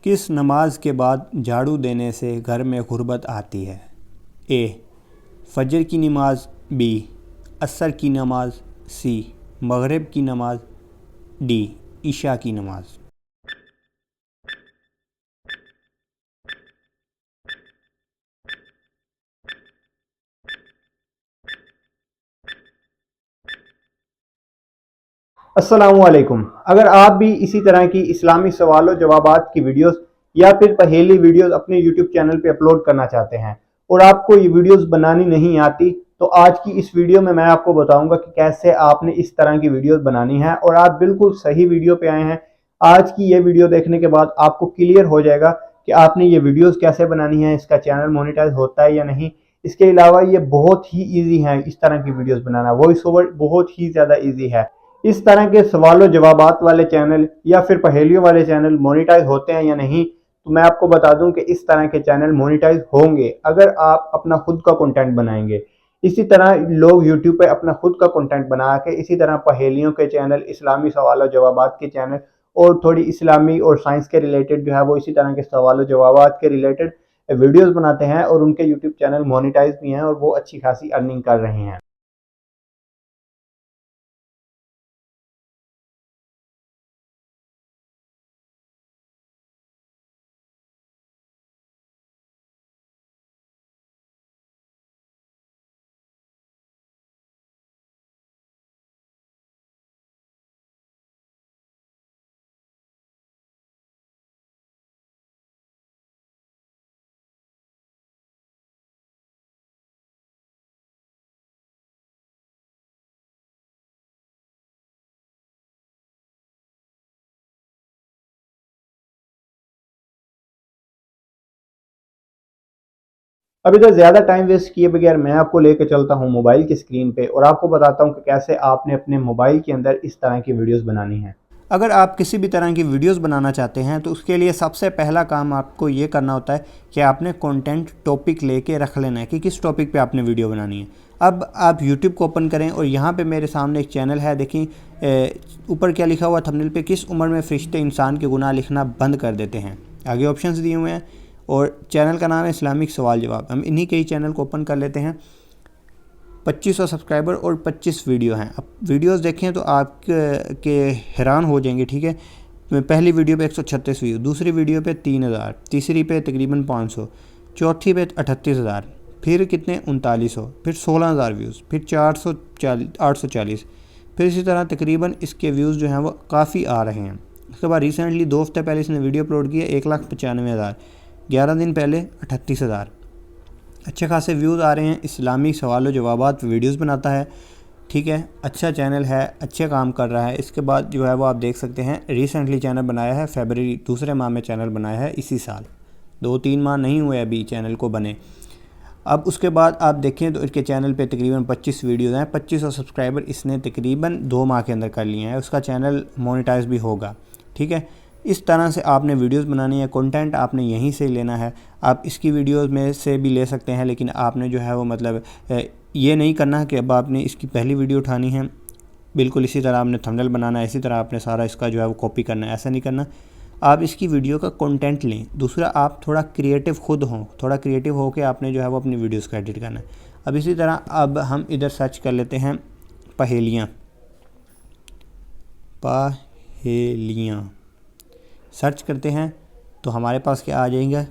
किस नमाज के बाद झाड़ू देने से घर में गुर्बत आती है? ए. फजर की नमाज, बी. असर की नमाज, सी. मगरिब की नमाज, डी. इशा की नमाज। अस्सलामुअलैकुम। अगर आप भी इसी तरह की इस्लामी सवालों जवाबात की वीडियोस या फिर पहेली वीडियोस अपने यूट्यूब चैनल पे अपलोड करना चाहते हैं और आपको ये वीडियोस बनानी नहीं आती, तो आज की इस वीडियो में मैं आपको बताऊंगा कि कैसे आपने इस तरह की वीडियोस बनानी है। और आप बिल्कुल सही वीडियो पे आए हैं। आज की ये वीडियो देखने के बाद आपको क्लियर हो जाएगा कि आपने ये वीडियोस कैसे बनानी है, इसका चैनल मोनेटाइज होता है या नहीं। इसके अलावा ये बहुत ही ईजी है इस तरह की वीडियोस बनाना। वॉइस ओवर बहुत ही ज़्यादा ईजी है। इस तरह के सवालों जवाबात वाले चैनल या फिर पहेलियों वाले चैनल मोनेटाइज होते हैं या नहीं, तो मैं आपको बता दूं कि इस तरह के चैनल मोनेटाइज होंगे अगर आप अपना खुद का कंटेंट बनाएंगे। इसी तरह लोग यूट्यूब पे अपना खुद का कंटेंट बना के इसी तरह पहेलियों के चैनल, इस्लामी सवालों जवाबात के चैनल और थोड़ी इस्लामी और साइंस के रिलेटेड जो है वो इसी तरह के सवालों जवाबात के रिलेटेड वीडियोस बनाते हैं और उनके यूट्यूब चैनल मोनेटाइज भी हैं और वो अच्छी खासी अर्निंग कर रहे हैं। अब इधर ज़्यादा टाइम वेस्ट किए बगैर मैं आपको लेके चलता हूँ मोबाइल की स्क्रीन पे और आपको बताता हूँ कि कैसे आपने अपने मोबाइल के अंदर इस तरह की वीडियोस बनानी है। अगर आप किसी भी तरह की वीडियोस बनाना चाहते हैं तो उसके लिए सबसे पहला काम आपको ये करना होता है कि आपने कंटेंट टॉपिक लेके रख लेना है कि किस टॉपिक पे आपने वीडियो बनानी है। अब आप यूट्यूब को ओपन करें और यहाँ पे मेरे सामने एक चैनल है, देखिए ऊपर क्या लिखा हुआ थंबनेल पे, किस उम्र में फरिश्ते इंसान के गुनाह लिखना बंद कर देते हैं। आगे ऑप्शंस दिए हुए हैं और चैनल का नाम है इस्लामिक सवाल जवाब। हम इन्हीं के ही चैनल को ओपन कर लेते हैं। 2500 सब्सक्राइबर और 25 वीडियो हैं। अब वीडियोस देखें तो आप के हैरान हो जाएंगे। ठीक है, पहली वीडियो पे 136 व्यू, दूसरी वीडियो पे 3000, तीसरी पे तकरीबन 500, चौथी पे 38,000, फिर कितने 3900, फिर 16,000 व्यूज़, फिर 840, फिर इसी तरह तकरीबन इसके व्यूज़ जो हैं वो काफ़ी आ रहे हैं। उसके बाद रिसेंटली 2 हफ्ते पहले इसने वीडियो अपलोड किया 1,95,000, 11 दिन पहले 38,000। अच्छे खासे व्यूज़ आ रहे हैं। इस्लामी सवालों जवाबात वीडियोस बनाता है। ठीक है, अच्छा चैनल है, अच्छे काम कर रहा है। इसके बाद जो है वो आप देख सकते हैं रिसेंटली चैनल बनाया है, फरवरी दूसरे माह में चैनल बनाया है इसी साल, 2-3 माह नहीं हुए अभी चैनल को बने। अब उसके बाद आप देखें तो इसके चैनल पे तकरीबन 25 वीडियोज़ हैं। 2500 सब्सक्राइबर इसने तकरीबन 2 माह के अंदर कर लिए हैं। उसका चैनल मोनेटाइज भी होगा। ठीक है, इस तरह से आपने वीडियोस बनानी है। कंटेंट आपने यहीं से लेना है। आप इसकी वीडियोस में से भी ले सकते हैं, लेकिन आपने जो है वो मतलब ये नहीं करना कि अब आपने इसकी पहली वीडियो उठानी है, बिल्कुल इसी तरह आपने थंबनेल बनाना है, इसी तरह आपने सारा इसका जो है वो कॉपी करना है। ऐसा नहीं करना। आप इसकी वीडियो का कंटेंट लें। दूसरा, आप थोड़ा क्रिएटिव खुद हों, थोड़ा क्रिएटिव हो के आपने जो है वो अपनी वीडियोस का एडिट करना है। अब इसी तरह अब हम इधर सर्च कर लेते हैं पहेलियाँ। पहेलियाँ सर्च करते हैं तो हमारे पास क्या आ जाएगा,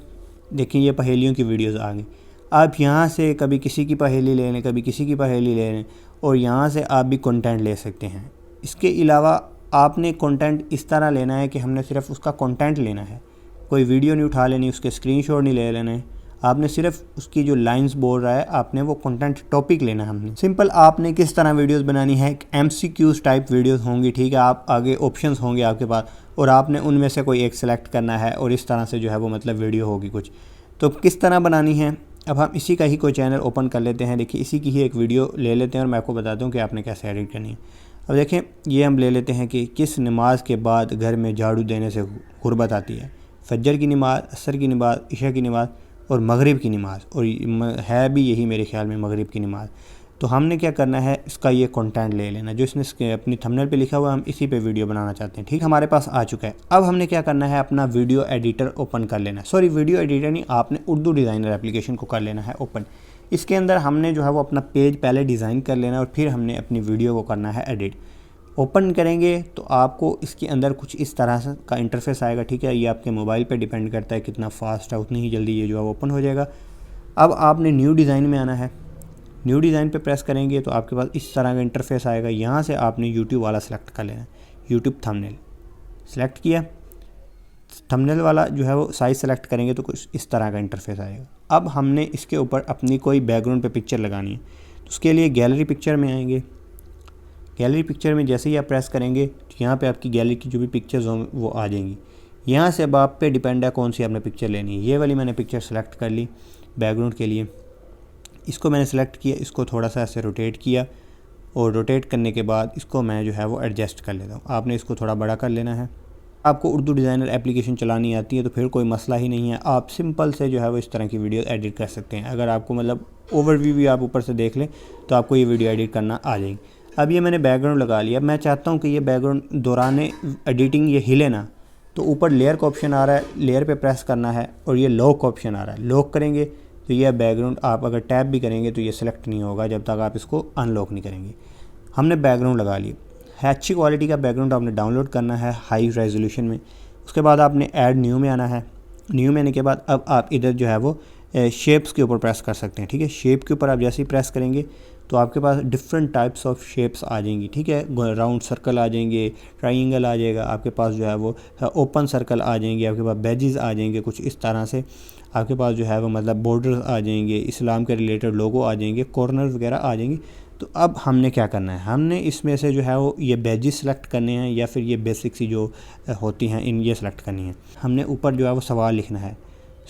देखिए ये पहेलियों की वीडियोस आ गई। आप यहाँ से कभी किसी की पहेली ले लें, कभी किसी की पहेली ले लें और यहाँ से आप भी कंटेंट ले सकते हैं। इसके अलावा आपने कंटेंट इस तरह लेना है कि हमने सिर्फ उसका कंटेंट लेना है, कोई वीडियो नहीं उठा लेनी, उसके स्क्रीनशॉट नहीं ले लेने। आपने सिर्फ उसकी जो लाइंस बोल रहा है आपने वो कंटेंट टॉपिक लेना है। हमने सिंपल आपने किस तरह वीडियोस बनानी है, MCQs टाइप वीडियोस होंगी। ठीक है, आप आगे ऑप्शंस होंगे आपके पास और आपने उनमें से कोई एक सिलेक्ट करना है और इस तरह से जो है वो मतलब वीडियो होगी कुछ। तो किस तरह बनानी है, अब हम इसी का ही कोई चैनल ओपन कर लेते हैं। देखिए इसी की ही एक वीडियो ले लेते हैं और मैं आपको बताता हूँ कि आपने कैसे एडिट करनी है। अब देखें ये हम ले लेते हैं कि किस नमाज के बाद घर में झाड़ू देने से गुर्बत आती है। फजर की नमाज, असर की नमाज, इशा की नमाज और मगरिब की नमाज, और है भी यही मेरे ख्याल में मगरिब की नमाज। तो हमने क्या करना है, इसका ये कंटेंट ले लेना जो इसने अपनी थंबनेल पे लिखा हुआ है, हम इसी पे वीडियो बनाना चाहते हैं। ठीक, हमारे पास आ चुका है। अब हमने क्या करना है, अपना वीडियो एडिटर ओपन कर लेना है। सॉरी, वीडियो एडिटर नहीं, आपने उर्दू डिज़ाइनर एप्लीकेशन को कर लेना है ओपन। इसके अंदर हमने जो है वो अपना पेज पहले डिज़ाइन कर लेना है और फिर हमने अपनी वीडियो को करना है एडिट। ओपन करेंगे तो आपको इसके अंदर कुछ इस तरह से का इंटरफेस आएगा। ठीक है, ये आपके मोबाइल पे डिपेंड करता है कितना फास्ट है, उतनी ही जल्दी ये जो है ओपन हो जाएगा। अब आपने न्यू डिज़ाइन में आना है। न्यू डिज़ाइन पे प्रेस करेंगे तो आपके पास इस तरह का इंटरफेस आएगा। यहाँ से आपने यूट्यूब वाला सेलेक्ट कर लेना है, यूट्यूब थंबनेल सेलेक्ट किया। थंबनेल वाला जो है वो साइज़ सेलेक्ट करेंगे तो कुछ इस तरह का इंटरफेस आएगा। अब हमने इसके ऊपर अपनी कोई बैकग्राउंड पे पिक्चर लगानी है, तो उसके लिए गैलरी पिक्चर में आएंगे। गैलरी पिक्चर में जैसे ही आप प्रेस करेंगे तो यहाँ पे आपकी गैलरी की जो भी पिक्चर्स हों वो आ जाएंगी। यहाँ से अब आप पे डिपेंड है कौन सी आपने पिक्चर लेनी है। ये वाली मैंने पिक्चर सेलेक्ट कर ली बैकग्राउंड के लिए। इसको मैंने सेलेक्ट किया, इसको थोड़ा सा ऐसे रोटेट किया और रोटेट करने के बाद इसको मैं जो है वो एडजस्ट कर लेता हूँ। आपने इसको थोड़ा बड़ा कर लेना है। आपको उर्दू डिज़ाइनर एप्लीकेशन चलानी आती है तो फिर कोई मसला ही नहीं है, आप सिंपल से जो है वो इस तरह की वीडियो एडिट कर सकते हैं। अगर आपको मतलब ओवरव्यू भी आप ऊपर से देख लें तो आपको ये वीडियो एडिट करना आ जाएगी। अब ये मैंने बैकग्राउंड लगा लिया। मैं चाहता हूँ कि ये बैकग्राउंड दौरान एडिटिंग ये हिले ना, तो ऊपर लेयर का ऑप्शन आ रहा है, लेयर पे प्रेस करना है और ये लॉक का ऑप्शन आ रहा है। लॉक करेंगे तो ये बैकग्राउंड आप अगर टैप भी करेंगे तो ये सिलेक्ट नहीं होगा जब तक आप इसको अनलॉक नहीं करेंगे। हमने बैकग्राउंड लगा लिया है। अच्छी क्वालिटी का बैकग्राउंड आपने डाउनलोड करना है हाई रेजोल्यूशन में। उसके बाद आपने ऐड न्यू में आना है। न्यू में आने के बाद अब आप इधर जो है वो शेप्स के ऊपर प्रेस कर सकते हैं। ठीक है, शेप के ऊपर आप जैसे ही प्रेस करेंगे तो आपके पास डिफरेंट टाइप्स ऑफ शेप्स आ जाएंगी। ठीक है, राउंड सर्कल आ जाएंगे, ट्राइंगल आ जाएगा, आपके पास जो है वो ओपन सर्कल आ जाएंगे, आपके पास बैजेस आ जाएंगे कुछ इस तरह से, आपके पास जो है वो मतलब बॉर्डर्स आ जाएंगे, इस्लाम के रिलेटेड लोगो आ जाएंगे, कॉर्नर वगैरह आ जाएंगे। तो अब हमने क्या करना है, हमने इसमें से जो है वो ये बैजेस सेलेक्ट करने हैं या फिर ये बेसिक सी जो होती हैं इन ये सेलेक्ट करनी है। हमने ऊपर जो है वो सवाल लिखना है।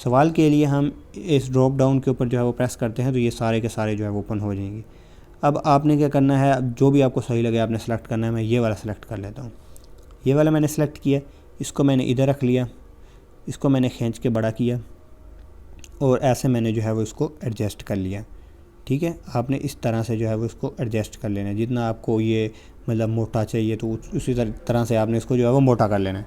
सवाल के लिए हम इस ड्रॉप डाउन के ऊपर जो है वो प्रेस करते हैं तो ये सारे के सारे जो है वो ओपन हो जाएंगे। अब आपने क्या करना है, अब जो भी आपको सही लगे आपने सेलेक्ट करना है। मैं ये वाला सेलेक्ट कर लेता हूँ। ये वाला मैंने सेलेक्ट किया, इसको मैंने इधर रख लिया, इसको मैंने खींच के बड़ा किया और ऐसे मैंने जो है वो इसको एडजस्ट कर लिया। ठीक है, आपने इस तरह से जो है वो इसको एडजस्ट कर लेना है। जितना आपको ये मतलब मोटा चाहिए तो उसी तरह से आपने इसको जो है वो मोटा कर लेना है।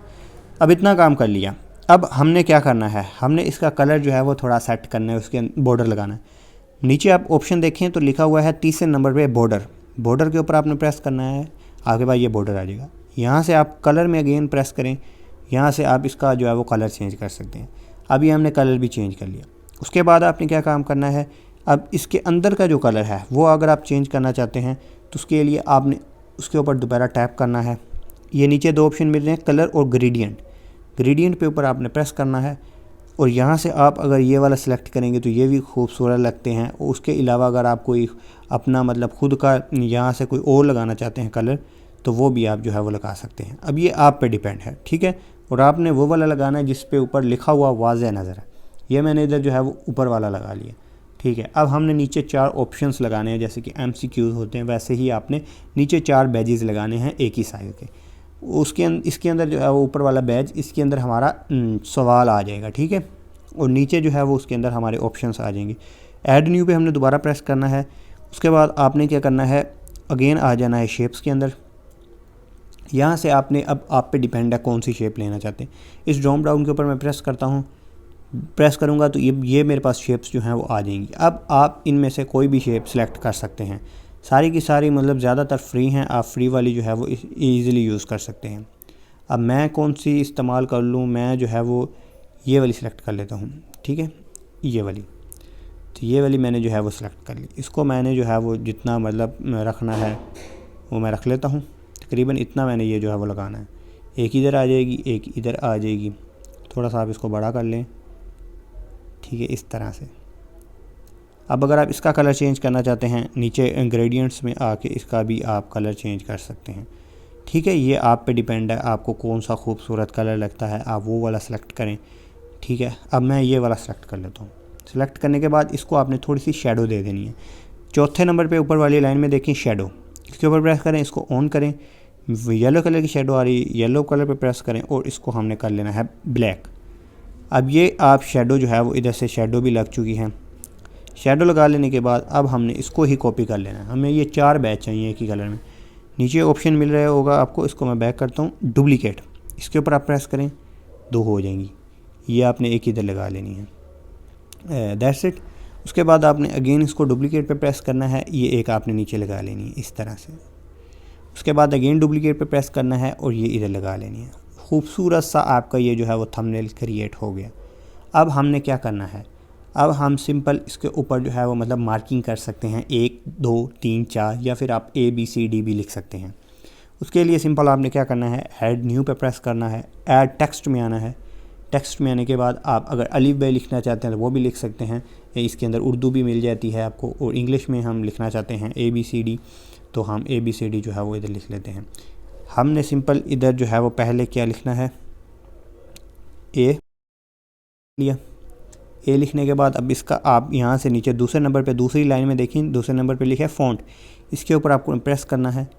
अब इतना काम कर लिया। अब हमने क्या करना है, हमने इसका कलर जो है वो थोड़ा सेट करना है, उसके बॉर्डर लगाना है। नीचे आप ऑप्शन देखें तो लिखा हुआ है तीसरे नंबर पे बॉर्डर। बॉर्डर के ऊपर आपने प्रेस करना है, आपके पास ये बॉर्डर आ जाएगा। यहाँ से आप कलर में अगेन प्रेस करें, यहाँ से आप इसका जो है वो कलर चेंज कर सकते हैं। अभी हमने कलर भी चेंज कर लिया। उसके बाद आपने क्या काम करना है, अब इसके अंदर का जो कलर है वो अगर आप चेंज करना चाहते हैं तो उसके लिए आपने उसके ऊपर दोबारा टैप करना है। ये नीचे दो ऑप्शन मिल रहे हैं, कलर और ग्रेडियंट। ग्रेडियंट पे ऊपर आपने प्रेस करना है और यहाँ से आप अगर ये वाला सेलेक्ट करेंगे तो ये भी खूबसूरत लगते हैं। उसके अलावा अगर आप कोई अपना मतलब खुद का यहाँ से कोई और लगाना चाहते हैं कलर तो वो भी आप जो है वो लगा सकते हैं। अब ये आप पे डिपेंड है। ठीक है, और आपने वो वाला लगाना है जिस पे ऊपर लिखा हुआ वाज़ेह नज़र है। ये मैंने इधर जो है वो ऊपर वाला लगा लिया। ठीक है, अब हमने नीचे 4 ऑप्शंस लगाने हैं, जैसे कि MCQs होते हैं वैसे ही आपने नीचे 4 बैजेस लगाने हैं एक ही साइज़ के। इसके अंदर जो है वो ऊपर वाला बैज, इसके अंदर हमारा सवाल आ जाएगा। ठीक है, और नीचे जो है वो उसके अंदर हमारे ऑप्शंस आ जाएंगे। ऐड न्यू पे हमने दोबारा प्रेस करना है। उसके बाद आपने क्या करना है, अगेन आ जाना है शेप्स के अंदर। यहाँ से आपने अब आप पे डिपेंड है कौन सी शेप लेना चाहते हैं। इस ड्रॉप डाउन के ऊपर मैं प्रेस करता हूँ, प्रेस करूँगा तो ये मेरे पास शेप्स जो हैं वो आ जाएंगी। अब आप इनमें से कोई भी शेप सेलेक्ट कर सकते हैं। सारी की सारी मतलब ज़्यादातर फ्री हैं, आप फ्री वाली जो है वो ईज़िली यूज़ कर सकते हैं। अब मैं कौन सी इस्तेमाल कर लूँ, मैं जो है वो ये वाली सेलेक्ट कर लेता हूँ। ठीक है, ये वाली, तो ये वाली मैंने जो है वो सिलेक्ट कर ली। इसको मैंने जो है वो जितना मतलब रखना है वो मैं रख लेता हूँ। तकरीबन इतना मैंने ये जो है वो लगाना है। एक इधर आ जाएगी, एक इधर आ जाएगी। थोड़ा सा आप इसको बड़ा कर लें। ठीक है, इस तरह से। अब अगर आप इसका कलर चेंज करना चाहते हैं, नीचे इंग्रेडिएंट्स में आके इसका भी आप कलर चेंज कर सकते हैं। ठीक है, ये आप पे डिपेंड है, आपको कौन सा खूबसूरत कलर लगता है आप वो वाला सेलेक्ट करें। ठीक है, अब मैं ये वाला सेलेक्ट कर लेता हूँ। सेलेक्ट करने के बाद इसको आपने थोड़ी सी शेडो दे देनी है। चौथे नंबर पे ऊपर वाली लाइन में देखें शेडो, इसके ऊपर प्रेस करें, इसको ऑन करें। येलो कलर की शेडो आ रही है, येलो कलर पे प्रेस करें और इसको हमने कर लेना है ब्लैक। अब ये आप शेडो जो है वो इधर से शेडो भी लग चुकी हैं। शेडो लगा लेने के बाद अब हमने इसको ही कॉपी कर लेना है। हमें ये 4 बैच चाहिए एक ही कलर में। नीचे ऑप्शन मिल रहा होगा आपको, इसको मैं बैक करता हूँ, डुप्लीकेट, इसके ऊपर आप प्रेस करें, 2 हो जाएंगी। ये आपने एक इधर लगा लेनी है, दैट्स इट। उसके बाद आपने अगेन इसको डुप्लीकेट पे प्रेस करना है, ये एक आपने नीचे लगा लेनी है इस तरह से। उसके बाद अगेन डुप्लीकेट पे प्रेस करना है और ये इधर लगा लेनी है। खूबसूरत सा आपका ये जो है वो थंबनेल क्रिएट हो गया। अब हमने क्या करना है, अब हम सिंपल इसके ऊपर जो है वो मतलब मार्किंग कर सकते हैं 1 2 3 4, या फिर आप ABCD भी लिख सकते हैं। उसके लिए सिंपल आपने क्या करना है, ऐड न्यू पे प्रेस करना है, ऐड टेक्स्ट में आना है। टेक्स्ट में आने के बाद आप अगर अलिफ बे लिखना चाहते हैं तो वो भी लिख सकते हैं, इसके अंदर उर्दू भी मिल जाती है आपको, और इंग्लिश में हम लिखना चाहते हैं ABCD तो हम ABCD जो है वो इधर लिख लेते हैं। हमने सिंपल इधर जो है वो पहले क्या लिखना है, A लिया। A लिखने के बाद अब इसका आप यहाँ से नीचे दूसरे नंबर पे दूसरी लाइन में देखें, दूसरे नंबर पे लिखा है फ़ॉन्ट, इसके ऊपर आपको प्रेस करना है।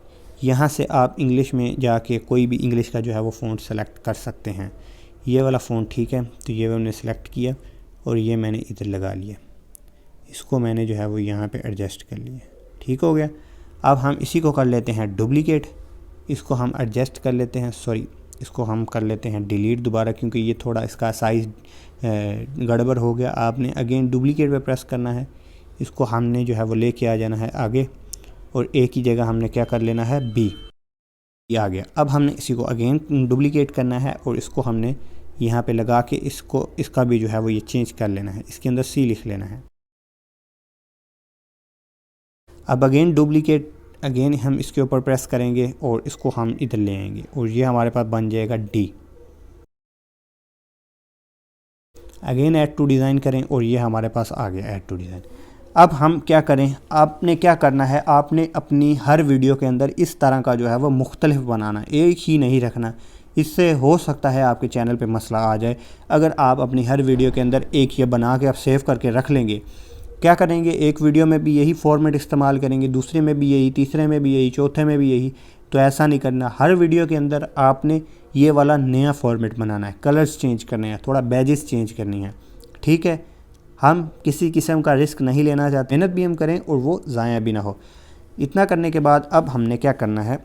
यहाँ से आप इंग्लिश में जाके कोई भी इंग्लिश का जो है वो फ़ॉन्ट सेलेक्ट कर सकते हैं। ये वाला फ़ॉन्ट ठीक है, तो ये मैंने सेलेक्ट किया और ये मैंने इधर लगा लिया। इसको मैंने जो है वो यहाँ पे एडजस्ट कर लिया, ठीक हो गया। अब हम इसी को कर लेते हैं डुप्लीकेट, इसको हम एडजस्ट कर लेते हैं, सॉरी इसको हम कर लेते हैं डिलीट दोबारा, क्योंकि ये थोड़ा इसका साइज़ गड़बड़ हो गया। आपने अगेन डुप्लीकेट पे प्रेस करना है, इसको हमने जो है वो लेके आ जाना है आगे, और A की जगह हमने क्या कर लेना है B, ये आ गया। अब हमने इसी को अगेन डुप्लीकेट करना है और इसको हमने यहाँ पे लगा के इसको इसका भी जो है वो ये चेंज कर लेना है, इसके अंदर C लिख लेना है। अब अगेन डुप्लीकेट, अगेन हम इसके ऊपर प्रेस करेंगे और इसको हम इधर ले आएंगे और ये हमारे पास बन जाएगा D। Again add to design करें और ये हमारे पास आ गया ऐड टू डिज़ाइन। अब हम क्या करें, आपने क्या करना है, आपने अपनी हर वीडियो के अंदर इस तरह का जो है वो मुख्तलिफ बनाना, एक ही नहीं रखना। इससे हो सकता है आपके चैनल पे मसला आ जाए। अगर आप अपनी हर वीडियो के अंदर एक ये बना के आप सेव करके रख लेंगे, क्या करेंगे, एक वीडियो में भी यही फॉर्मेट इस्तेमाल करेंगे, दूसरे में भी यही, तीसरे में भी यही, चौथे में भी यही। तो ऐसा नहीं करना, हर वीडियो के अंदर आपने ये वाला नया फॉर्मेट बनाना है, कलर्स चेंज करने हैं, थोड़ा बैजेस चेंज करनी है, ठीक है। हम किसी किस्म का रिस्क नहीं लेना चाहते, मेहनत भी हम करें और वो ज़ाया भी ना हो। इतना करने के बाद अब हमने क्या करना है,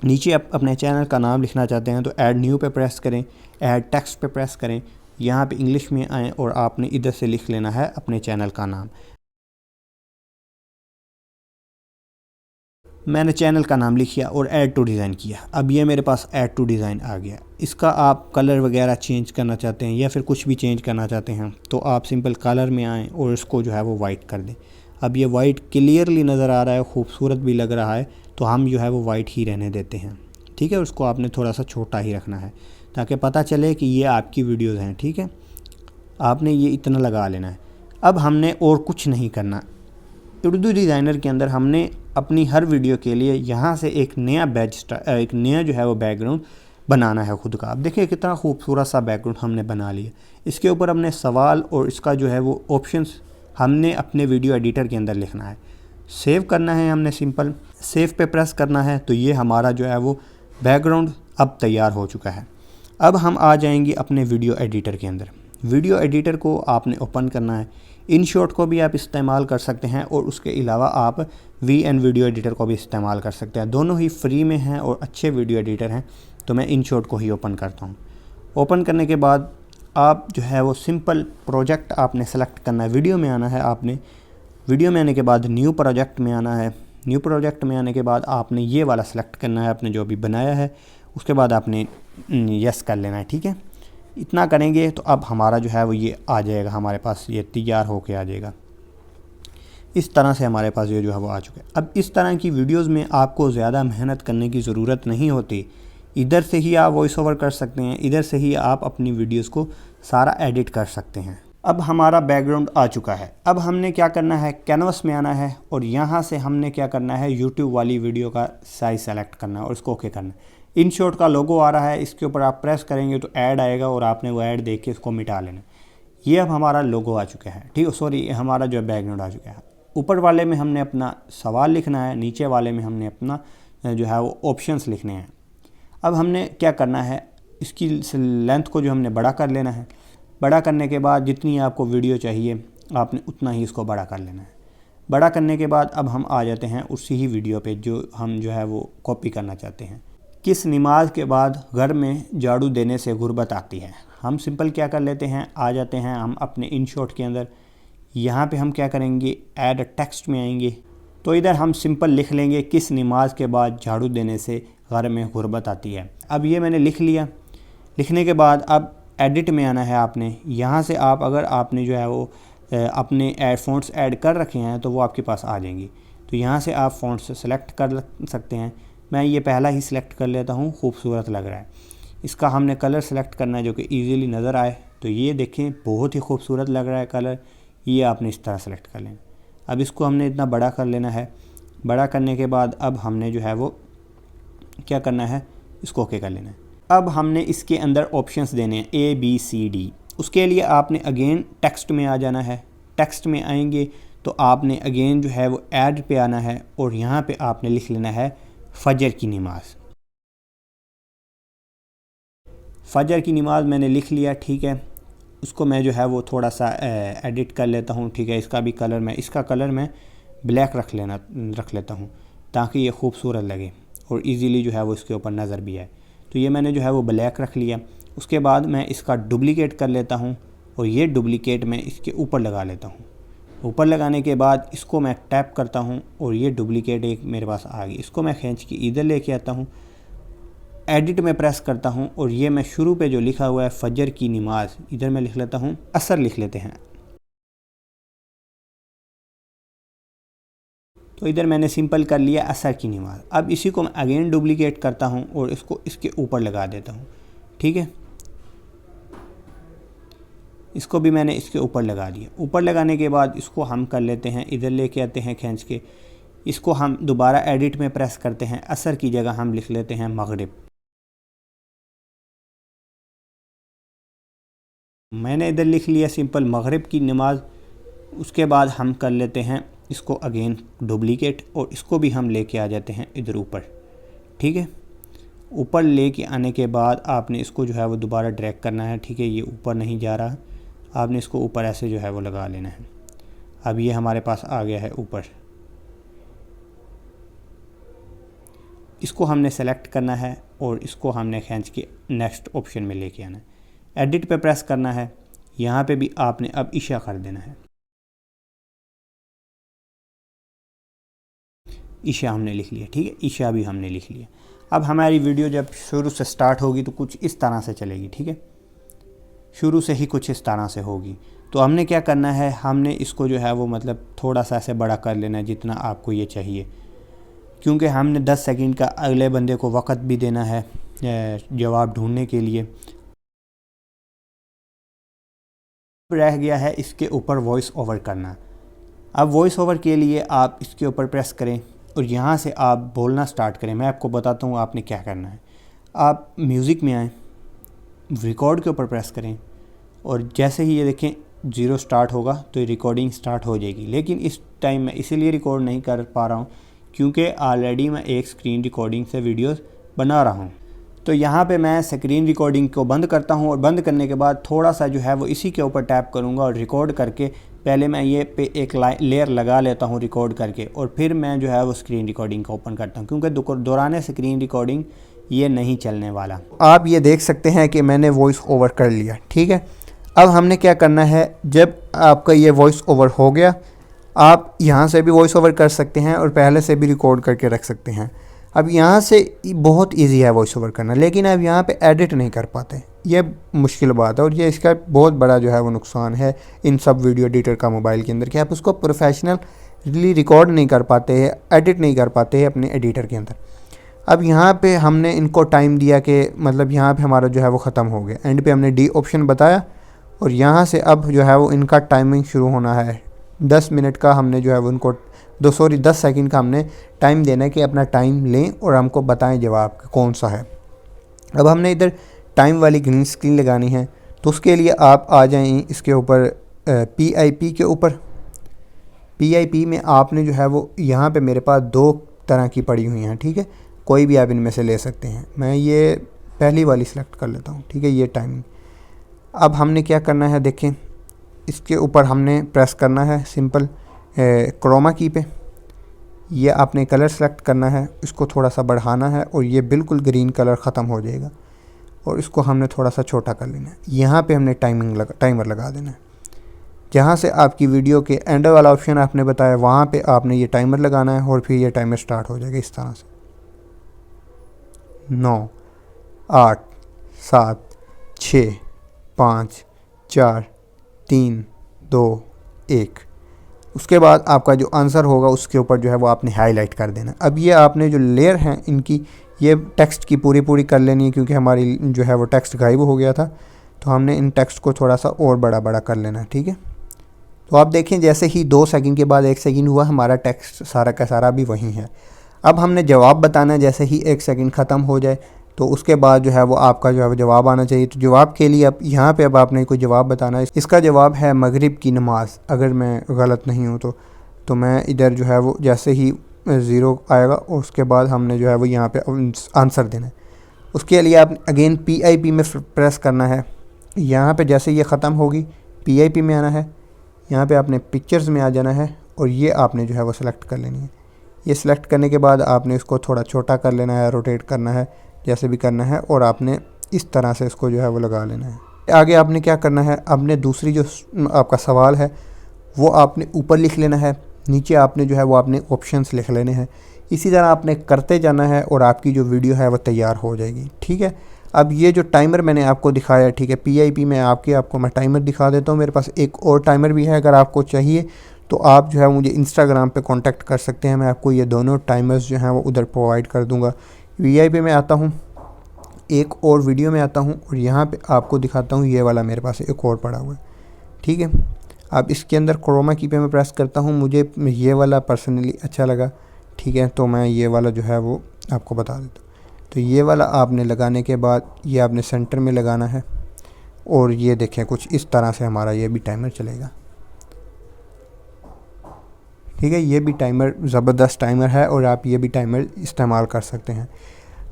नीचे अपने चैनल का नाम लिखना चाहते हैं तो ऐड न्यू पे प्रेस करें, ऐड टेक्स्ट पे प्रेस करें, यहाँ पे इंग्लिश में आएँ और आपने इधर से लिख लेना है अपने चैनल का नाम। मैंने चैनल का नाम लिखिया और ऐड टू डिज़ाइन किया। अब ये मेरे पास ऐड टू डिज़ाइन आ गया। इसका आप कलर वगैरह चेंज करना चाहते हैं या फिर कुछ भी चेंज करना चाहते हैं तो आप सिंपल कलर में आएँ और इसको जो है वो वाइट कर दें। अब ये वाइट क्लियरली नज़र आ रहा है, खूबसूरत भी लग रहा है, तो हम जो है वो वाइट ही रहने देते हैं, ठीक है। उसको आपने थोड़ा सा छोटा ही रखना है ताकि पता चले कि ये आपकी वीडियोज़ हैं, ठीक है। आपने ये इतना लगा लेना है। अब हमने और कुछ नहीं करना। उर्दू डिज़ाइनर के अंदर हमने अपनी हर वीडियो के लिए यहाँ से एक नया एक नया जो है वो बैकग्राउंड बनाना है खुद का। आप देखिए कितना खूबसूरत सा बैकग्राउंड हमने बना लिया। इसके ऊपर हमने सवाल और इसका जो है वो ऑप्शंस हमने अपने वीडियो एडिटर के अंदर लिखना है। सेव करना है, हमने सिंपल सेव पे प्रेस करना है, तो ये हमारा जो है वो बैकग्राउंड अब तैयार हो चुका है। अब हम आ जाएंगे अपने वीडियो एडिटर के अंदर। वीडियो एडिटर को आपने ओपन करना है। InShot को भी आप इस्तेमाल कर सकते हैं और उसके अलावा आप VN वीडियो एडिटर को भी इस्तेमाल कर सकते हैं। दोनों ही फ्री में हैं और अच्छे वीडियो एडिटर हैं, तो मैं InShot को ही ओपन करता हूँ। ओपन करने के बाद आप जो है वो सिंपल प्रोजेक्ट आपने सेलेक्ट करना है। वीडियो में आना है, आपने वीडियो में आने के बाद न्यू प्रोजेक्ट में आना है। न्यू प्रोजेक्ट में आने के बाद आपने ये वाला सेलेक्ट करना है, आपने जो भी बनाया है। उसके बाद आपने यस कर लेना है, ठीक है। इतना करेंगे तो अब हमारा जो है वो ये आ जाएगा, हमारे पास ये तैयार होके आ जाएगा। इस तरह से हमारे पास ये जो है वो आ चुका है। अब इस तरह की वीडियोस में आपको ज़्यादा मेहनत करने की ज़रूरत नहीं होती। इधर से ही आप वॉइस ओवर कर सकते हैं, इधर से ही आप अपनी वीडियोस को सारा एडिट कर सकते हैं। अब हमारा बैकग्राउंड आ चुका है। अब हमने क्या करना है, कैनवस में आना है और यहाँ से हमने क्या करना है, यूट्यूब वाली वीडियो का साइज़ सेलेक्ट करना है और इसको ओके करना है। InShot का लोगो आ रहा है, इसके ऊपर आप प्रेस करेंगे तो ऐड आएगा और आपने वो ऐड देख के इसको मिटा लेना। ये अब हमारा लोगो आ चुका है, ठीक है, सॉरी हमारा जो बैकग्राउंड आ चुका है। ऊपर वाले में हमने अपना सवाल लिखना है, नीचे वाले में हमने अपना जो है वो ऑप्शंस लिखने हैं। अब हमने क्या करना है, इसकी लेंथ को जो हमने बड़ा कर लेना है। बड़ा करने के बाद जितनी आपको वीडियो चाहिए आपने उतना ही इसको बड़ा कर लेना है। बड़ा करने के बाद अब हम आ जाते हैं उसी ही वीडियो पे जो हम जो है वो कॉपी करना चाहते हैं। किस नमाज के बाद घर में झाड़ू देने से गुर्बत आती है। हम सिंपल क्या कर लेते हैं, आ जाते हैं हम अपने InShot के अंदर। यहाँ पे हम क्या करेंगे, ऐड टेक्स्ट में आएंगे, तो इधर हम सिंपल लिख लेंगे किस नमाज के बाद झाड़ू देने से घर में गुर्बत आती है। अब ये मैंने लिख लिया। लिखने के बाद अब एडिट में आना है आपने। यहाँ से आप अगर आपने जो है वो अपने फ़ॉन्ट्स ऐड कर रखे हैं तो वो आपके पास आ जाएंगी। तो यहाँ से आप फ़ॉन्ट्स सेलेक्ट कर सकते हैं। मैं ये पहला ही सिलेक्ट कर लेता हूँ, खूबसूरत लग रहा है। इसका हमने कलर सेलेक्ट करना है जो कि ईज़िली नज़र आए। तो ये देखें बहुत ही खूबसूरत लग रहा है कलर, ये आपने इस तरह सेलेक्ट कर लेना। अब इसको हमने इतना बड़ा कर लेना है। बड़ा करने के बाद अब हमने जो है वो क्या करना है, इसको ओके कर लेना है। अब हमने इसके अंदर ऑप्शंस देने हैं ABCD। उसके लिए आपने अगेन टेक्स्ट में आ जाना है। टेक्स्ट में आएंगे तो आपने अगेन जो है वो ऐड पे आना है और यहाँ पे आपने लिख लेना है फजर की नमाज। फजर की नमाज मैंने लिख लिया, ठीक है। उसको मैं जो है वो थोड़ा सा एडिट कर लेता हूँ, ठीक है। इसका भी कलर इसका कलर मैं ब्लैक रख लेता हूँ ताकि ये खूबसूरत लगे और इजीली जो है वो इसके ऊपर नज़र भी आए। तो ये मैंने जो है वो ब्लैक रख लिया। उसके बाद मैं इसका डुप्लिकेट कर लेता हूँ और ये डुप्लिकेट मैं इसके ऊपर लगा लेता हूँ। ऊपर लगाने के बाद इसको मैं टैप करता हूँ और ये डुप्लिकेट एक मेरे पास आ गई। इसको मैं खींच के इधर लेके आता हूँ, एडिट में प्रेस करता हूँ और ये मैं शुरू पे जो लिखा हुआ है फजर की नमाज, इधर मैं लिख लेता हूँ असर लिख लेते हैं। तो इधर मैंने सिंपल कर लिया असर की नमाज। अब इसी को मैं अगेन डुप्लिकेट करता हूँ और इसको इसके ऊपर लगा देता हूँ, ठीक है। इसको भी मैंने इसके ऊपर लगा दिया। ऊपर लगाने के बाद इसको हम कर लेते हैं, इधर लेके आते हैं खींच के। इसको हम दोबारा एडिट में प्रेस करते हैं, असर की जगह हम लिख लेते हैं मगरिब। मैंने इधर लिख लिया सिंपल मगरिब की नमाज। उसके बाद हम कर लेते हैं इसको अगेन डुप्लिकेट और इसको भी हम लेके आ जाते हैं इधर ऊपर, ठीक है। ऊपर लेके आने के बाद आपने इसको जो है वो दोबारा ड्रैग करना है, ठीक है। ये ऊपर नहीं जा रहा, आपने इसको ऊपर ऐसे जो है वो लगा लेना है। अब ये हमारे पास आ गया है ऊपर। इसको हमने सेलेक्ट करना है और इसको हमने खींच के नेक्स्ट ऑप्शन में लेके आना है। एडिट पे प्रेस करना है। यहाँ पे भी आपने अब ईशा कर देना है। ईशा हमने लिख लिया, ठीक है। ईशा भी हमने लिख लिया। अब हमारी वीडियो जब शुरू से स्टार्ट होगी तो कुछ इस तरह से चलेगी, ठीक है। शुरू से ही कुछ इस तरह से होगी। तो हमने क्या करना है, हमने इसको जो है वो मतलब थोड़ा सा ऐसे बड़ा कर लेना है जितना आपको ये चाहिए, क्योंकि हमने 10 सेकंड का अगले बंदे को वक़्त भी देना है जवाब ढूंढने के लिए। रह गया है इसके ऊपर वॉइस ओवर करना। अब वॉइस ओवर के लिए आप इसके ऊपर प्रेस करें और यहाँ से आप बोलना स्टार्ट करें। मैं आपको बताता हूँ आपने क्या करना है। आप म्यूज़िक में आएँ, रिकॉर्ड के ऊपर प्रेस करें और जैसे ही ये देखें 0 स्टार्ट होगा तो रिकॉर्डिंग स्टार्ट हो जाएगी। लेकिन इस टाइम मैं इसीलिए रिकॉर्ड नहीं कर पा रहा हूँ क्योंकि ऑलरेडी मैं एक स्क्रीन रिकॉर्डिंग से वीडियोस बना रहा हूँ। तो यहाँ पे मैं स्क्रीन रिकॉर्डिंग को बंद करता हूँ और बंद करने के बाद थोड़ा सा जो है वो इसी के ऊपर टैप करूँगा और रिकॉर्ड करके पहले मैं ये पे एक लेयर लगा लेता हूँ रिकॉर्ड करके और फिर मैं जो है वो स्क्रीन रिकॉर्डिंग को ओपन करता हूँ, क्योंकि दौरान स्क्रीन रिकॉर्डिंग ये नहीं चलने वाला। आप ये देख सकते हैं कि मैंने वॉइस ओवर कर लिया, ठीक है। अब हमने क्या करना है, जब आपका ये वॉइस ओवर हो गया, आप यहाँ से भी वॉइस ओवर कर सकते हैं और पहले से भी रिकॉर्ड करके रख सकते हैं। अब यहाँ से बहुत इजी है वॉइस ओवर करना, लेकिन अब यहाँ पे एडिट नहीं कर पाते, ये मुश्किल बात है और ये इसका बहुत बड़ा जो है वो नुकसान है इन सब वीडियो एडिटर का मोबाइल के अंदर कि आप उसको प्रोफेशनली रिकॉर्ड नहीं कर पाते हैं, एडिट नहीं कर पाते हैं अपने एडिटर के अंदर। अब यहाँ पे हमने इनको टाइम दिया कि मतलब यहाँ पे हमारा जो है वो ख़त्म हो गया। एंड पे हमने डी ऑप्शन बताया और यहाँ से अब जो है वो इनका टाइमिंग शुरू होना है। 10 मिनट का हमने जो है वो उनको 10 सेकंड का हमने टाइम देना है कि अपना टाइम लें और हमको बताएं जवाब कौन सा है। अब हमने इधर टाइम वाली ग्रीन स्क्रीन लगानी है, तो उसके लिए आप आ जाएं इसके ऊपर PIP के ऊपर। PIP में आपने जो है वो यहाँ पे मेरे पास 2 तरह की पड़ी हुई हैं, ठीक है। कोई भी आप इनमें से ले सकते हैं। मैं ये पहली वाली सिलेक्ट कर लेता हूँ, ठीक है। ये टाइमिंग। अब हमने क्या करना है, देखें इसके ऊपर हमने प्रेस करना है सिंपल क्रोमा की पे। ये आपने कलर सेलेक्ट करना है, इसको थोड़ा सा बढ़ाना है और ये बिल्कुल ग्रीन कलर ख़त्म हो जाएगा और इसको हमने थोड़ा सा छोटा कर लेना है। यहाँ पे हमने टाइमर लगा देना है। जहाँ से आपकी वीडियो के एंड वाला ऑप्शन आपने बताया वहाँ पे आपने ये टाइमर लगाना है और फिर ये टाइमर स्टार्ट हो जाएगा इस तरह से। 9 8 7 6 5 4 3 2 1। उसके बाद आपका जो आंसर होगा उसके ऊपर जो है वो आपने हाईलाइट कर देना। अब ये आपने जो लेयर हैं इनकी ये टेक्स्ट की पूरी कर लेनी है, क्योंकि हमारी जो है वो टेक्स्ट गायब हो गया था, तो हमने इन टेक्स्ट को थोड़ा सा और बड़ा कर लेना है। ठीक है, तो आप देखें जैसे ही 2 सेकंड के बाद 1 सेकंड हुआ हमारा टेक्स्ट सारा का सारा भी वही है। अब हमने जवाब बताना है, जैसे ही 1 सेकंड ख़त्म हो जाए तो उसके बाद जो है वो आपका जो है जवाब आना चाहिए। तो जवाब के लिए अब यहाँ पे अब आपने कोई जवाब बताना है। इसका जवाब है मगरिब की नमाज, अगर मैं गलत नहीं हूँ तो मैं इधर जो है वो जैसे ही 0 आएगा और उसके बाद हमने जो है वो यहाँ पे आंसर देना है। उसके लिए आप अगेन PIP में प्रेस करना है। यहाँ पे जैसे ये ख़त्म होगी PIP में आना है, यहाँ पे आपने पिक्चर्स में आ जाना है और ये आपने जो है वो सिलेक्ट कर लेनी है। ये सिलेक्ट करने के बाद आपने इसको थोड़ा छोटा कर लेना है, रोटेट करना है, जैसे भी करना है, और आपने इस तरह से इसको जो है वो लगा लेना है। आगे आपने क्या करना है, आपने दूसरी जो आपका सवाल है वो आपने ऊपर लिख लेना है, नीचे आपने जो है वो आपने ऑप्शंस लिख लेने हैं। इसी तरह आपने करते जाना है और आपकी जो वीडियो है वो तैयार हो जाएगी। ठीक है, अब ये जो टाइमर मैंने आपको दिखाया, ठीक है, PIP में आपको मैं टाइमर दिखा देता हूँ। मेरे पास एक और टाइमर भी है, अगर आपको चाहिए तो आप जो है मुझे इंस्टाग्राम पे कांटेक्ट कर सकते हैं। मैं आपको ये दोनों टाइमर्स जो हैं वो उधर प्रोवाइड कर दूँगा। VIP में आता हूँ, एक और वीडियो में आता हूँ और यहाँ पे आपको दिखाता हूँ ये वाला मेरे पास एक और पड़ा हुआ है। ठीक है, अब इसके अंदर क्रोमा की पे मैं प्रेस करता हूँ, मुझे ये वाला पर्सनली अच्छा लगा। ठीक है, तो मैं ये वाला जो है वो आपको बता देता हूँ। तो ये वाला आपने लगाने के बाद ये आपने सेंटर में लगाना है और ये देखें कुछ इस तरह से हमारा ये भी टाइमर चलेगा। ठीक है, ये भी टाइमर ज़बरदस्त टाइमर है और आप ये भी टाइमर इस्तेमाल कर सकते हैं।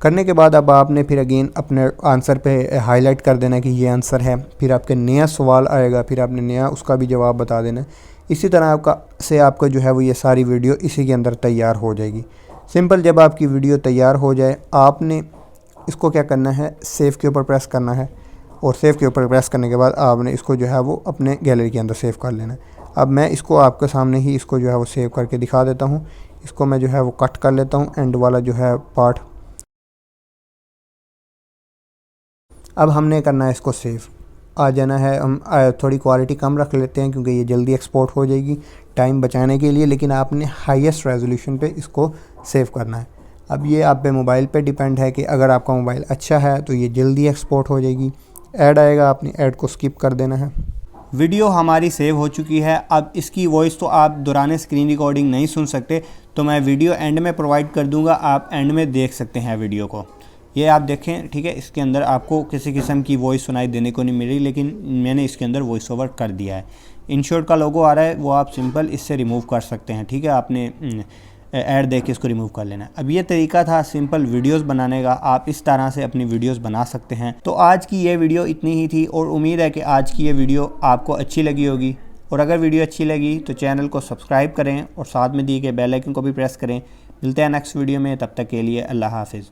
करने के बाद अब आपने फिर अगेन अपने आंसर पे हाईलाइट कर देना कि ये आंसर है, फिर आपके नया सवाल आएगा, फिर आपने नया उसका भी जवाब बता देना है। इसी तरह आपका जो है वो ये सारी वीडियो इसी के अंदर तैयार हो जाएगी। सिंपल, जब आपकी वीडियो तैयार हो जाए आपने इसको क्या करना है, सेव के ऊपर प्रेस करना है और सेव के ऊपर प्रेस करने के बाद आपने इसको जो है वो अपने गैलरी के अंदर सेव कर लेना है। अब मैं इसको आपके सामने ही इसको जो है वो सेव करके दिखा देता हूँ। इसको मैं जो है वो कट कर लेता हूँ, एंड वाला जो है पार्ट। अब हमने करना है इसको सेव, आ जाना है। हम थोड़ी क्वालिटी कम रख लेते हैं क्योंकि ये जल्दी एक्सपोर्ट हो जाएगी टाइम बचाने के लिए, लेकिन आपने हाईएस्ट रेजोल्यूशन पे इसको सेव करना है। अब ये आप पे मोबाइल पे डिपेंड है कि अगर आपका मोबाइल अच्छा है तो ये जल्दी एक्सपोर्ट हो जाएगी। ऐड आएगा, आपने ऐड को स्किप कर देना है। वीडियो हमारी सेव हो चुकी है। अब इसकी वॉइस तो आप दौरान स्क्रीन रिकॉर्डिंग नहीं सुन सकते, तो मैं वीडियो एंड में प्रोवाइड कर दूंगा, आप एंड में देख सकते हैं वीडियो को। ये आप देखें, ठीक है, इसके अंदर आपको किसी किस्म की वॉइस सुनाई देने को नहीं मिल रही, लेकिन मैंने इसके अंदर वॉइस ओवर कर दिया है। इनशॉट का लोगो आ रहा है, वो आप सिंपल इससे रिमूव कर सकते हैं। ठीक है, आपने ऐड देख के इसको रिमूव कर लेना है। अब ये तरीका था सिंपल वीडियोस बनाने का, आप इस तरह से अपनी वीडियोस बना सकते हैं। तो आज की ये वीडियो इतनी ही थी और उम्मीद है कि आज की ये वीडियो आपको अच्छी लगी होगी। और अगर वीडियो अच्छी लगी तो चैनल को सब्सक्राइब करें और साथ में दिए गए बेल आइकन को भी प्रेस करें। मिलते हैं नेक्स्ट वीडियो में, तब तक के लिए अल्लाह हाफिज़।